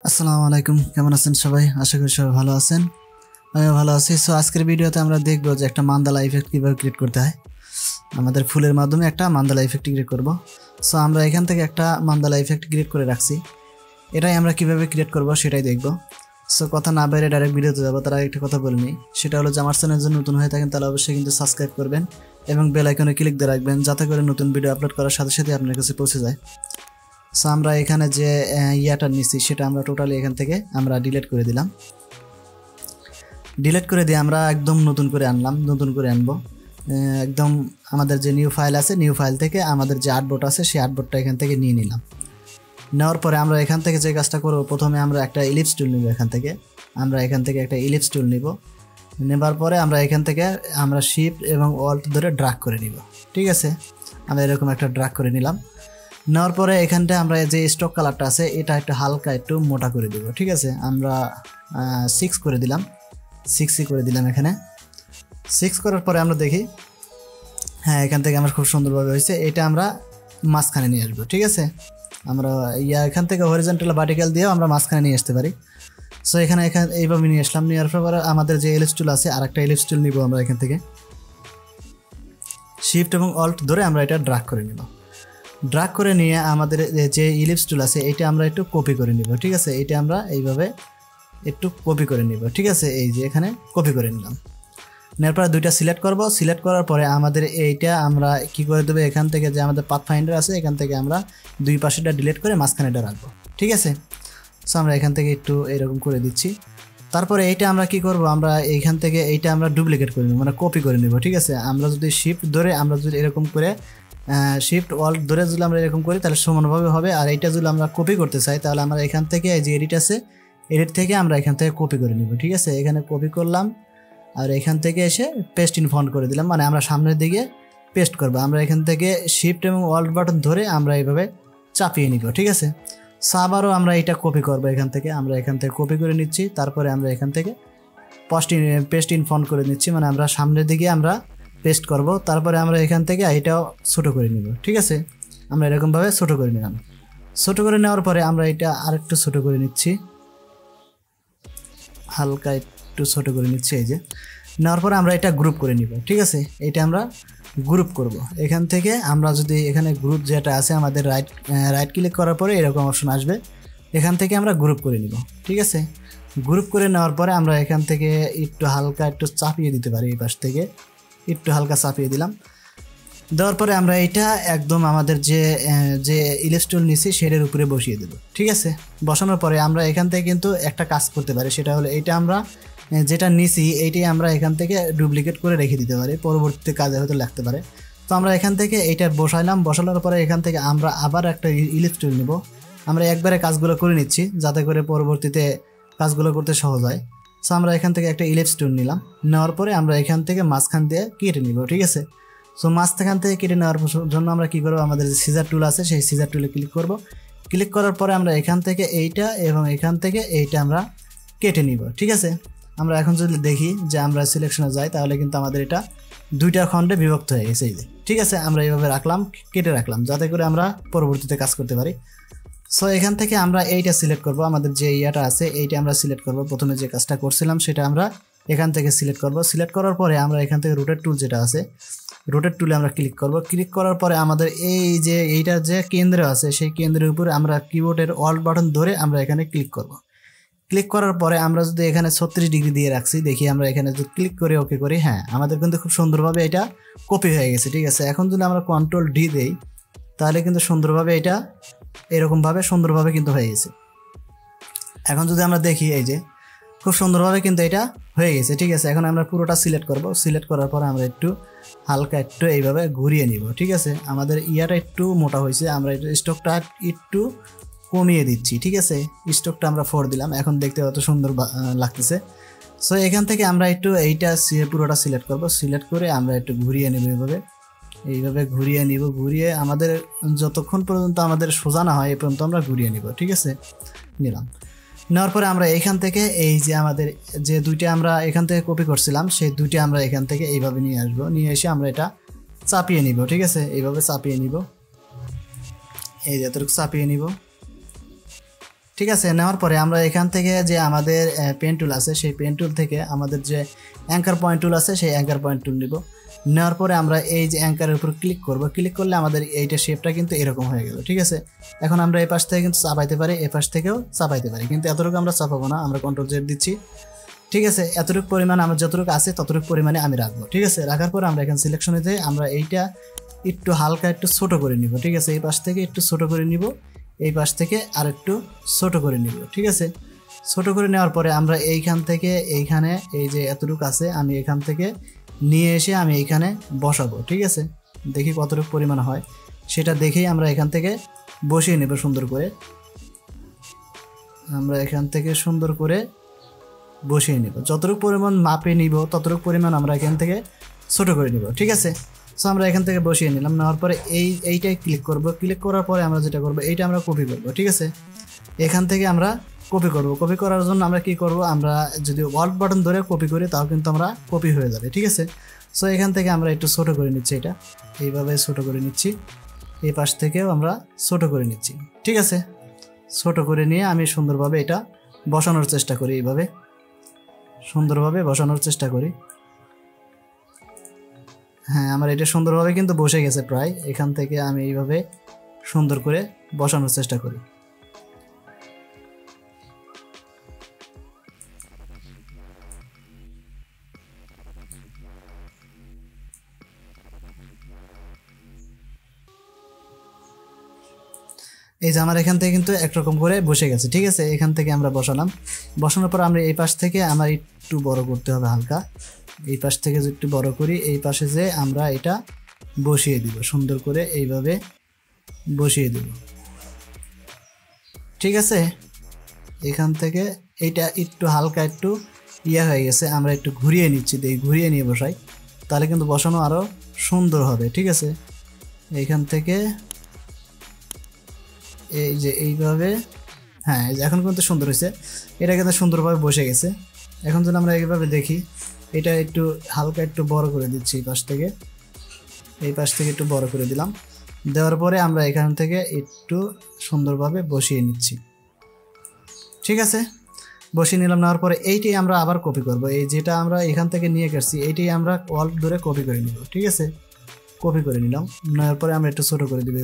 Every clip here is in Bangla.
আসসালামু আলাইকুম, কেমন আছেন সবাই? আশা করি সবাই ভালো আছেন। আমিও ভালো আছি। সো আজকের ভিডিওতে আমরা দেখব যে একটা মান্দালা ইফেক্ট কীভাবে ক্রিয়েট করতে হয়। আমাদের ফুলের মাধ্যমে একটা মান্দালা ইফেক্ট ক্রিয়েট করব। সো আমরা এখান থেকে একটা মান্দালা ইফেক্ট ক্রিয়েট করে রাখছি। এটাই আমরা কিভাবে ক্রিয়েট করব সেটাই দেখব। সো কথা না বাইরে ডাইরেক্ট ভিডিওতে যাবো, তার আগে একটা কথা বলে নিই। সেটা হলো যে আমার চ্যানেল যদি নতুন হয়ে থাকেন তাহলে অবশ্যই কিন্তু সাবস্ক্রাইব করবেন এবং বেল আইকনে ক্লিক দিয়ে রাখবেন, যাতে করে নতুন ভিডিও আপলোড করার সাথে সাথে আপনার কাছে পৌঁছে যায়। সো আমরা এখানে যে ইয়াটা নিচ্ছি সেটা আমরা টোটালি এখান থেকে আমরা ডিলিট করে দিলাম। ডিলিট করে দিয়ে আমরা একদম নতুন করে আনবো। একদম আমাদের যে নিউ ফাইল আছে, নিউ ফাইল থেকে আমাদের যে আর্টবোর্ড আছে সেই আর্টবোর্ডটা এখান থেকে নিয়ে নিলাম। নেওয়ার পরে আমরা এখান থেকে যে কাজটা করবো, প্রথমে আমরা একটা ইলিপস টুল নিব। এখান থেকে একটা ইলিপস টুল নিব। নেবার পরে আমরা এখান থেকে আমরা শিফট এবং অল্ট ধরে ড্রাগ করে নিব। ঠিক আছে, আমরা এরকম একটা ড্রাগ করে নিলাম। নেওয়ার পরে এখানটা আমরা যে স্টক কালারটা আছে এটা একটু হালকা একটু মোটা করে দিব। ঠিক আছে, আমরা 6 করে দিলাম, 6ই করে দিলাম। এখানে 6 করার পরে আমরা দেখি, হ্যাঁ এখান থেকে আমার খুব সুন্দরভাবে হয়েছে। এটা আমরা মাঝখানে নিয়ে আসবো। ঠিক আছে, আমরা এখান থেকে হরিজন্টাল ভার্টিক্যাল দিয়েও আমরা মাঝখানে নিয়ে আসতে পারি। সো এখানে এইভাবে নিয়ে আসলাম। নেওয়ার পরে আমাদের যে এলিপস টুল আছে, আর একটা এলিপস টুল নিব। আমরা এখান থেকে শিফট এবং অল্ট ধরে আমরা এটা ড্রাগ করে নিব। ড্রাগ করে নিয়ে আমাদের যে ইলিপস টুল আছে এটা আমরা একটু কপি করে নিব। ঠিক আছে, এটা আমরা এইভাবে একটু কপি করে নিব। ঠিক আছে, এই যে এখানে কপি করে নিলাম। নেওয়ার পরে দুইটা সিলেক্ট করব। সিলেক্ট করার পরে আমাদের এইটা আমরা কি করে দেবো, এখান থেকে যে আমাদের পাথ ফাইন্ডার আছে এখান থেকে আমরা দুই পাশেটা ডিলিট করে মাঝখানেটা রাখবো। ঠিক আছে, সো আমরা এখান থেকে একটু এরকম করে দিচ্ছি। তারপরে এইটা আমরা কি করব, আমরা এইখান থেকে এইটা আমরা ডুপ্লিকেট করে নেব, মানে কপি করে নেব। ঠিক আছে, আমরা যদি শিফট ধরে আমরা যদি এরকম করে শিফট অল্ট ধরে যদি আমরা এরকম করি তাহলে সমানভাবে হবে। আর এইটা যদি আমরা কপি করতে চাই তাহলে আমরা এখান থেকে যে এডিট আছে, এডিট থেকে আমরা এখান থেকে কপি করে নিব। ঠিক আছে, এখানে কপি করলাম আর এখান থেকে এসে পেস্ট ইন ফন্ট করে দিলাম, মানে আমরা সামনের দিকে পেস্ট করব। আমরা এখান থেকে শিফট এবং অল্ট বাটন ধরে আমরা এইভাবে চাপিয়ে নিব। ঠিক আছে, আবারও আমরা এটা কপি করব। আমরা এখান থেকে কপি করে নিচ্ছি। তারপরে আমরা এখান থেকে পেস্ট ইন ফন্ট করে নিচ্ছি, মানে আমরা সামনের দিকে আমরা পেস্ট করব। তারপরে আমরা এখান থেকে এটাও ছোটো করে নিব। ঠিক আছে, আমরা এরকমভাবে ছোটো করে নিলাম। ছোটো করে নেওয়ার পরে আমরা এটা আরেকটু ছোটো করে নিচ্ছি, হালকা একটু ছোটো করে নিচ্ছি। এই যে নেওয়ার পরে আমরা এটা গ্রুপ করে নিব। ঠিক আছে, এটা আমরা গ্রুপ করব। এখান থেকে আমরা যদি এখানে গ্রুপ যেটা আছে আমাদের রাইট ক্লিক করার পরে এরকম অপশন আসবে, এখান থেকে আমরা গ্রুপ করে নিব। ঠিক আছে, গ্রুপ করে নেওয়ার পরে আমরা এখান থেকে একটু হালকা একটু চাপিয়ে দিতে পারি। এই পাশ থেকে একটু হালকা চাপিয়ে দিলাম। দেওয়ার পরে আমরা এটা একদম আমাদের যে ইলিপস টুল নিছি সেটার উপরে বসিয়ে দেব। ঠিক আছে, বসানোর পরে আমরা এখান থেকে কিন্তু একটা কাজ করতে পারি, সেটা হলো এটা আমরা যেটা নিছি এইটাই আমরা এখান থেকে ডুপ্লিকেট করে রেখে দিতে পারি, পরবর্তীতে কাজে হয়তো লাগতে পারে। তো আমরা এখান থেকে এইটা বসানোর পরে এখান থেকে আমরা আবার একটা ইলিপস টুল নিব। আমরা একবারে কাজগুলো করে নিচ্ছি যাতে করে পরবর্তীতে কাজগুলো করতে সহজ হয়। সো আমরা এখান থেকে একটা ইলিপস টুল নিলাম। নেওয়ার পরে আমরা এখান থেকে মাঝখান দিয়ে কেটে নিব। ঠিক আছে, সো মাঝখান থেকে কেটে নেওয়ার জন্য আমরা কী করবো, আমাদের যে সিজার টুল আছে সেই সিজার টুলে ক্লিক করব। ক্লিক করার পরে আমরা এখান থেকে এইটা এবং এখান থেকে এইটা আমরা কেটে নিব। ঠিক আছে, আমরা এখন যদি দেখি যে আমরা সিলেকশনে যাই তাহলে কিন্তু আমাদের এটা দুইটা খণ্ডে বিভক্ত হয়ে গেছে। এই যে ঠিক আছে, আমরা এইভাবে কেটে রাখলাম যাতে করে আমরা পরবর্তীতে কাজ করতে পারি। সো এখান থেকে আমরা এইটা সিলেক্ট করব, আমাদের যে ইয়াটা আছে এইটা আমরা সিলেক্ট করব। প্রথমে যে কাজটা করছিলাম সেটা আমরা এখান থেকে সিলেক্ট করব। সিলেক্ট করার পরে আমরা এখান থেকে রোটেট টুল যেটা আছে, রোটেট টুলে আমরা ক্লিক করব। ক্লিক করার পরে আমাদের এইটার যে কেন্দ্র আছে সেই কেন্দ্রের উপরে আমরা কিবোর্ডের অল্ট বাটন ধরে আমরা এখানে ক্লিক করব। ক্লিক করার পরে আমরা যদি এখানে 36 ডিগ্রি দিয়ে রাখছি, দেখি আমরা এখানে যদি ক্লিক করে ওকে করি, হ্যাঁ আমাদের কিন্তু খুব সুন্দরভাবে এটা কপি হয়ে গেছে। ঠিক আছে, এখন যদি আমরা কন্ট্রোল ডি দেই তাহলে কিন্তু সুন্দরভাবে এটা এরকমভাবে সুন্দরভাবে কিন্তু হয়ে গেছে। এখন যদি আমরা দেখি, এই যে খুব সুন্দরভাবে কিন্তু এটা হয়ে গেছে। ঠিক আছে, এখন আমরা পুরোটা সিলেক্ট করব। সিলেক্ট করার পরে আমরা একটু হালকা একটু এইভাবে ঘুরিয়ে নিব। ঠিক আছে, আমাদের ইয়াটা একটু মোটা হয়েছে, আমরা স্টকটা একটু কমিয়ে দিচ্ছি। ঠিক আছে, স্টকটা আমরা 4 দিলাম, এখন দেখতে অত সুন্দর লাগতেছে। সো এখান থেকে আমরা একটু এইটা পুরোটা সিলেক্ট করব। সিলেক্ট করে আমরা একটু ঘুরিয়ে নেব, এইভাবে ঘুরিয়ে নিব। ঘুরিয়ে আমাদের যতক্ষণ পর্যন্ত আমাদের সোজা না হয় এই পর্যন্ত আমরা ঘুরিয়ে নিব। ঠিক আছে, নিলাম। নেওয়ার পরে আমরা এখান থেকে এই যে আমাদের যে দুইটা আমরা এখান থেকে কপি করছিলাম সেই দুইটা আমরা এখান থেকে এইভাবে নিয়ে আসবো। নিয়ে এসে আমরা এটা চাপিয়ে নিব। ঠিক আছে, এইভাবে চাপিয়ে নিব, এই যতটুকু চাপিয়ে নিব। ঠিক আছে। নেওয়ার পরে আমরা এখান থেকে যে আমাদের পেন টুল আছে সেই পেন টুল থেকে আমাদের যে অ্যাঙ্কার পয়েন্ট টুল আছে সেই অ্যাঙ্কার পয়েন্ট টুল নিব। নেওয়ার পরে আমরা এই যে অ্যাঙ্কারের উপর ক্লিক করব, ক্লিক করলে আমাদের এইটা শেপটা কিন্তু এরকম হয়ে গেল। ঠিক আছে, এখন আমরা এই পাশ থেকে কিন্তু চাপাইতে পারি, এই পাশ থেকেও চাপাইতে পারি, কিন্তু এতটুকু আমরা চাপাবো না, আমরা কন্ট্রোল জেড দিচ্ছি। ঠিক আছে, এতটুকু পরিমাণ আমার যতটুকু আছে ততটুকু পরিমাণে আমি রাখবো। ঠিক আছে, রাখার পরে আমরা এখানে সিলেকশনে যেয়ে আমরা এইটা একটু হালকা একটু ছোট করে নিব। ঠিক আছে, এই পাশ থেকে একটু ছোট করে নিব, এই পাশ থেকে আর একটু ছোট করে নিব। ঠিক আছে, ছোট করে নেওয়ার পরে আমরা এইখান থেকে এইখানে এই যে এতটুকু আছে আমি এখান থেকে নিয়ে এসে আমি এইখানে বসাবো। ঠিক আছে, দেখি কতটুকু পরিমাণ হয় সেটা দেখেই আমরা এখান থেকে বসিয়ে নেব সুন্দর করে। আমরা এখান থেকে সুন্দর করে বসিয়ে নিব, যতটুকু পরিমাণ মাপে নিব ততটুকু পরিমাণ আমরা এখান থেকে ছোট করে নিব। ঠিক আছে, সো আমরা এখান থেকে বসিয়ে নিলাম। নেওয়ার পরে এইটাই ক্লিক করব, ক্লিক করার পরে আমরা যেটা করব এইটা আমরা কপি করব। ঠিক আছে, এখান থেকে আমরা কপি করব। কপি করার জন্য আমরা কি করব, আমরা যদি অল্ট বাটন ধরে কপি করি তাও কিন্তু আমরা কপি হয়ে যাবে। ঠিক আছে, সো এখান থেকে আমরা একটু ছোট করে নিচ্ছি, এটা এইভাবে ছোট করে নিচ্ছি, এই পাশ থেকেও আমরা ছোট করে নিচ্ছি। ঠিক আছে, ছোট করে নিয়ে আমি সুন্দরভাবে এটা বসানোর চেষ্টা করি, এইভাবে সুন্দরভাবে বসানোর চেষ্টা করি। হ্যাঁ, আমার এটা সুন্দরভাবে কিন্তু বসে গেছে প্রায়। এখান থেকে আমি এইভাবে সুন্দর করে বসানোর চেষ্টা করি। এই যে আমার এখান থেকে কিন্তু একরকম করে বসে গেছে। ঠিক আছে, এখান থেকে আমরা বসালাম, বসানোর পর আমরা এই পাশ থেকে আমার একটু বড় করতে হবে হালকা, এই পাশ থেকে যে একটু বড় করি, এই পাশে যে আমরা এটা বসিয়ে দিব সুন্দর করে, এইভাবে বসিয়ে দিব। ঠিক আছে, এখান থেকে এইটা একটু হালকা একটু হয়ে গেছে, আমরা একটু ঘুরিয়ে নিচ্ছি, এই ঘুরিয়ে নিয়ে বসাই, তাহলে কিন্তু বসানো আরও সুন্দর হবে। ঠিক আছে, এইখান থেকে এই যে এইভাবে, হ্যাঁ এখন কিন্তু সুন্দর হয়েছে, এটা কিন্তু সুন্দরভাবে বসে গেছে। এখন যদি আমরা এইভাবে দেখি, এটা একটু হালকা একটু বড় করে দিচ্ছি, এই পাশ থেকে একটু বড় করে দিলাম। দেওয়ার পরে আমরা এখান থেকে একটু সুন্দরভাবে বসিয়ে নিচ্ছি। ঠিক আছে, বসিয়ে নিলাম। নেওয়ার পরে এইটাই আমরা আবার কপি করব, এই যেটা আমরা এখান থেকে নিয়ে গেছি এইটাই আমরা অল্ট ধরে কপি করে নিব। ঠিক আছে, কপি করে নিলাম। নেওয়ার পরে আমরা একটু ছোটো করে দিব,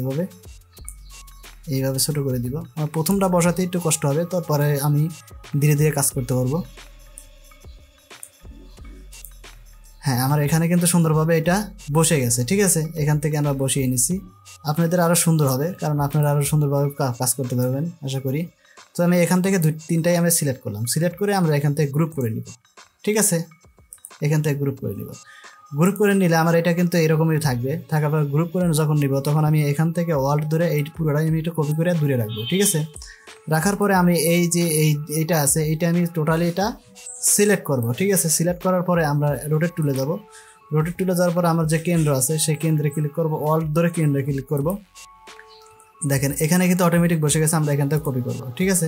এইভাবে ছোটো করে দিব। আমার প্রথমটা বসাতে একটু কষ্ট হবে, তারপরে আমি ধীরে ধীরে কাজ করতে পারবো। হ্যাঁ, আমার এখানে কিন্তু সুন্দরভাবে এটা বসে গেছে। ঠিক আছে, এখান থেকে আমরা বসিয়ে নিচ্ছি, আপনাদের আরও সুন্দর হবে, কারণ আপনারা আরও সুন্দরভাবে কাজ করতে পারবেন আশা করি। তো আমি এখান থেকে তিনটাই আমি সিলেক্ট করলাম, সিলেক্ট করে আমরা এখান থেকে গ্রুপ করে নিব। ঠিক আছে, এখান থেকে গ্রুপ করে নিব। গ্রুপ করে নিলে আমার এটা কিন্তু এরকমই থাকবে, থাকার পর গ্রুপ করে যখন নিব তখন আমি এখান থেকে অল্ট ধরে এই পুরোটাই আমি এটা কপি করে দূরে রাখবো। ঠিক আছে, রাখার পরে আমি এই যে এইটা আছে এইটা আমি টোটালি এটা সিলেক্ট করব। ঠিক আছে, সিলেক্ট করার পরে আমরা রোটেট টুলে যাব। রোটেট টুলে যাওয়ার পরে আমার যে কেন্দ্র আছে সেই কেন্দ্রে ক্লিক করব, অল্ট ধরে কেন্দ্রে ক্লিক করব। দেখেন এখানে কিন্তু অটোমেটিক বসে গেছে, আমরা এখান থেকে কপি করব। ঠিক আছে,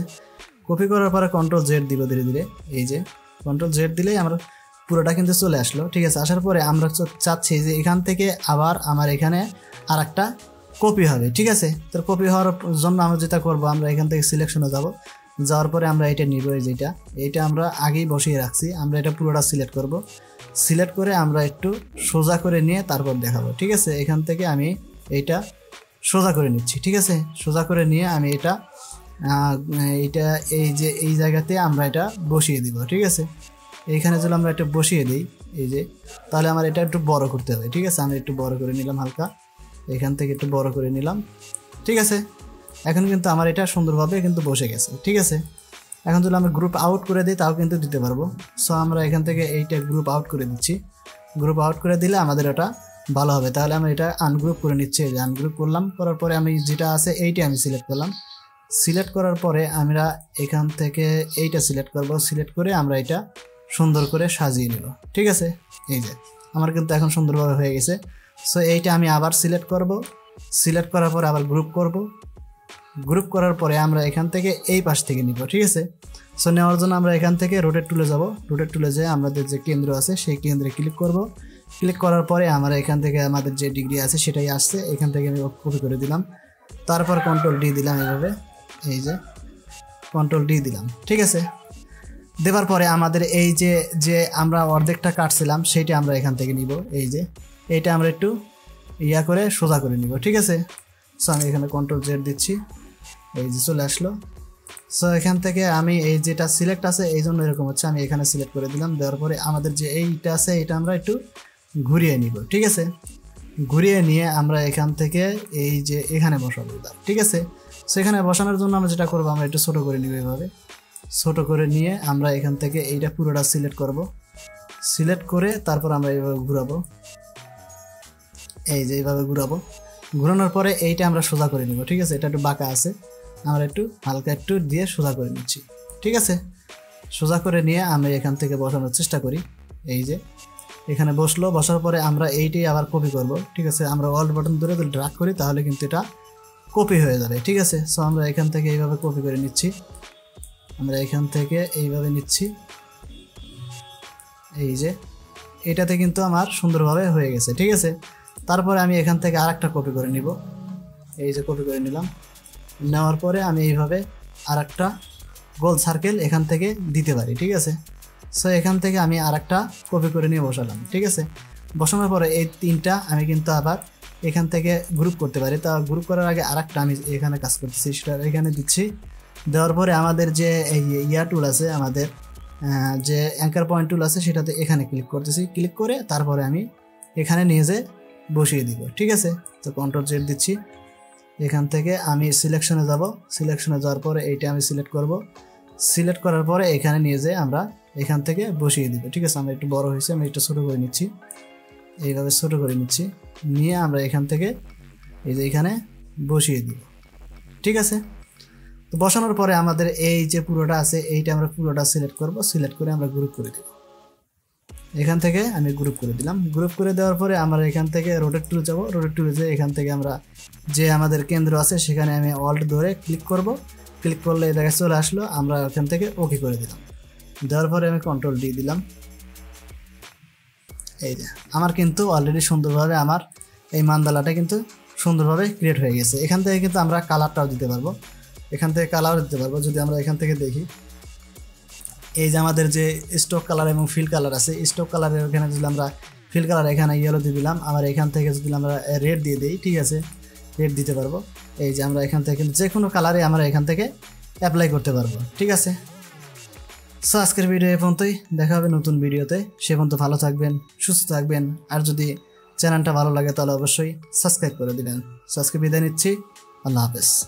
কপি করার পরে কন্ট্রোল জেড দিব ধীরে ধীরে, এই যে কন্ট্রোল জেড দিলেই আমরা পুরোটা কিন্তু চলে আসলো। ঠিক আছে, আসার পরে আমরা চাচ্ছি যে এখান থেকে আবার আমার এখানে আর একটা কপি হবে। ঠিক আছে, তো কপি হওয়ার জন্য আমরা যেটা করবো, আমরা এখান থেকে সিলেকশনে যাব, যাওয়ার পরে আমরা এটা নিব, এইটা আমরা আগেই বসিয়ে রাখছি, আমরা এটা পুরোটা সিলেক্ট করব। সিলেক্ট করে আমরা একটু সোজা করে নিয়ে তারপর দেখাবো। ঠিক আছে, এখান থেকে আমি এইটা সোজা করে নিচ্ছি। ঠিক আছে, সোজা করে নিয়ে আমি এটা এই যে এই জায়গাতে আমরা এটা বসিয়ে দিব। ঠিক আছে, এইখানে যদি আমরা এটা বসিয়ে দিই, এই যে তাহলে আমার এটা একটু বড় করতে হবে। ঠিক আছে, আমি একটু বড় করে নিলাম হালকা, এখান থেকে একটু বড় করে নিলাম। ঠিক আছে, এখন কিন্তু আমার এটা সুন্দরভাবে কিন্তু বসে গেছে। ঠিক আছে, এখন যদি আমরা গ্রুপ আউট করে দিই তাও কিন্তু দিতে পারবো। সো আমরা এখান থেকে এইটা গ্রুপ আউট করে দিচ্ছি, গ্রুপ আউট করে দিলে আমাদের এটা ভালো হবে। তাহলে আমি এটা আনগ্রুপ করে নিচ্ছি, এই যে আনগ্রুপ করলাম, করার পরে আমি যেটা আছে এইটা আমি সিলেক্ট করলাম। সিলেক্ট করার পরে আমরা এখান থেকে এইটা সিলেক্ট করব, সিলেক্ট করে আমরা এটা সুন্দর করে সাজিয়ে নেব। ঠিক আছে, এই যে আমার কিন্তু এখন সুন্দরভাবে হয়ে গেছে। সো এইটা আমি আবার সিলেক্ট করব, সিলেক্ট করার পরে আবার গ্রুপ করব, গ্রুপ করার পরে আমরা এখান থেকে এই পাশ থেকে নিব। ঠিক আছে, সো নেওয়ার জন্য আমরা এখান থেকে রোটেট টুলে যাব, রোটেট টুলে যেয়ে আমাদের যে কেন্দ্র আছে সেই কেন্দ্রে ক্লিক করব। ক্লিক করার পরে আমরা এখান থেকে আমাদের যে ডিগ্রি আছে সেটাই আসছে, এখান থেকে আমি কপি করে দিলাম, তারপর কন্ট্রোল ডি দিলাম, এইভাবে এই যে কন্ট্রোল ডি দিলাম, ঠিক আছে। দেওয়ার পরে আমাদের এই যে যে আমরা অর্ধেকটা কাটছিলাম সেইটা আমরা এখান থেকে নিব, এই যে এইটা আমরা একটু ইয়া করে সোজা করে নিব, ঠিক আছে। সো আমি এখানে কন্ট্রোল জেড দিচ্ছি, এই যে চলে আসলো। সো এখান থেকে আমি এই যেটা সিলেক্ট আছে এই জন্য এরকম হচ্ছে, আমি এখানে সিলেক্ট করে দিলাম। দেওয়ার পরে আমাদের যে এইটা আছে এটা আমরা একটু ঘুরিয়ে নিব, ঠিক আছে। ঘুরিয়ে নিয়ে আমরা এখান থেকে এই যে এখানে বসাবো এবার, ঠিক আছে। সো এখানে বসানোর জন্য আমরা যেটা করবো, আমরা একটু ছোটো করে নিব, এভাবে ছোটো করে নিয়ে আমরা এখান থেকে এইটা পুরোটা সিলেক্ট করব। সিলেক্ট করে তারপর আমরা এইভাবে ঘুরাবো, এই যে এইভাবে ঘুরাবো। ঘুরানোর পরে এইটা আমরা সোজা করে নিব, ঠিক আছে। এটা একটু বাঁকা আছে, আমরা একটু হালকা একটু দিয়ে সোজা করে নিচ্ছি, ঠিক আছে। সোজা করে নিয়ে আমি এখান থেকে বসানোর চেষ্টা করি, এই যে এখানে বসলো। বসার পরে আমরা এইটাই আবার কপি করব, ঠিক আছে। আমরা অল্ট বাটন ধরে যদি ড্র্যাগ করি তাহলে কিন্তু এটা কপি হয়ে যাবে, ঠিক আছে। সো আমরা এখান থেকে এইভাবে কপি করে নিচ্ছি, আমরা এখান থেকে এইভাবে নিচ্ছি, এই যে এটাতে কিন্তু আমার সুন্দরভাবে হয়ে গেছে, ঠিক আছে। তারপরে আমি এখান থেকে আরেকটা কপি করে নিব, এই যে কপি করে নিলাম। নেওয়ার পরে আমি এইভাবে আরেকটা গোল সার্কেল এখান থেকে দিতে পারি, ঠিক আছে। সো এখান থেকে আমি আরেকটা কপি করে নিয়ে বসালাম, ঠিক আছে। বসানোর পরে এই তিনটা আমি কিন্তু আবার এখান থেকে গ্রুপ করতে পারি। তা গ্রুপ করার আগে আরেকটা আমি এখানে কাজ করতেছি, সেটা এখানে দিচ্ছি। দেওয়ার পরে আমাদের যে এই ইয়া টুল আছে, আমাদের যে অ্যাঙ্কার পয়েন্ট টুল আছে, সেটাতে এখানে ক্লিক করতেছি। ক্লিক করে তারপরে আমি এখানে নিয়ে যে বসিয়ে দিব, ঠিক আছে। তো কন্ট্রোল জেড দিচ্ছি, এখান থেকে আমি সিলেকশনে যাব। সিলেকশনে যাওয়ার পরে এইটা আমি সিলেক্ট করব। সিলেক্ট করার পরে এখানে নিয়ে যেয়ে আমরা এখান থেকে বসিয়ে দিব, ঠিক আছে। আমরা একটু বড় হয়েছে, আমি একটু ছোটো করে নিচ্ছি, এইভাবে ছোটো করে নিচ্ছি। নিয়ে আমরা এখান থেকে এই যে এখানে বসিয়ে দিব, ঠিক আছে। তো বসানোর পরে আমাদের এই যে পুরোটা আছে এইটা আমরা পুরোটা সিলেক্ট করব। সিলেক্ট করে আমরা গ্রুপ করে দেব, এখান থেকে আমি গ্রুপ করে দিলাম। গ্রুপ করে দেওয়ার পরে আমরা এখান থেকে রোটেট টুলে যাব। রোটেট টুলে যেয়ে এখান থেকে আমরা যে আমাদের কেন্দ্র আছে সেখানে আমি অল্ট ধরে ক্লিক করব। ক্লিক করলে এই জায়গায় চলে আসলো, আমরা এখান থেকে ওকে করে দিলাম। দেওয়ার পরে আমি কন্ট্রোল ডি দিলাম। এই যে আমার কিন্তু অলরেডি সুন্দরভাবে আমার এই মান্দালাটা কিন্তু সুন্দরভাবে ক্রিয়েট হয়ে গেছে। এখান থেকে কিন্তু আমরা কালারটাও দিতে পারবো, এখান থেকে কালারও দিতে পারবো। যদি আমরা এখান থেকে দেখি, এই যে আমাদের যে স্টক কালার এবং ফিল কালার আছে, স্টক কালারের এখানে যদি আমরা ফিল কালার এখানে ইয়েলো দিয়ে দিলাম, আবার এখান থেকে যদি আমরা রেড দিয়ে দিই, ঠিক আছে, রেড দিতে পারবো। এই যে আমরা এখান থেকে যে কোনো কালারে আমরা এখান থেকে অ্যাপ্লাই করতে পারবো, ঠিক আছে। সো আজকের ভিডিও এ পর্যন্তই, দেখা হবে নতুন ভিডিওতে। সে পর্যন্ত ভালো থাকবেন, সুস্থ থাকবেন। আর যদি চ্যানেলটা ভালো লাগে তাহলে অবশ্যই সাবস্ক্রাইব করে দিবেন। সো আজকে বিদায় নিচ্ছি, আল্লাহ হাফেজ।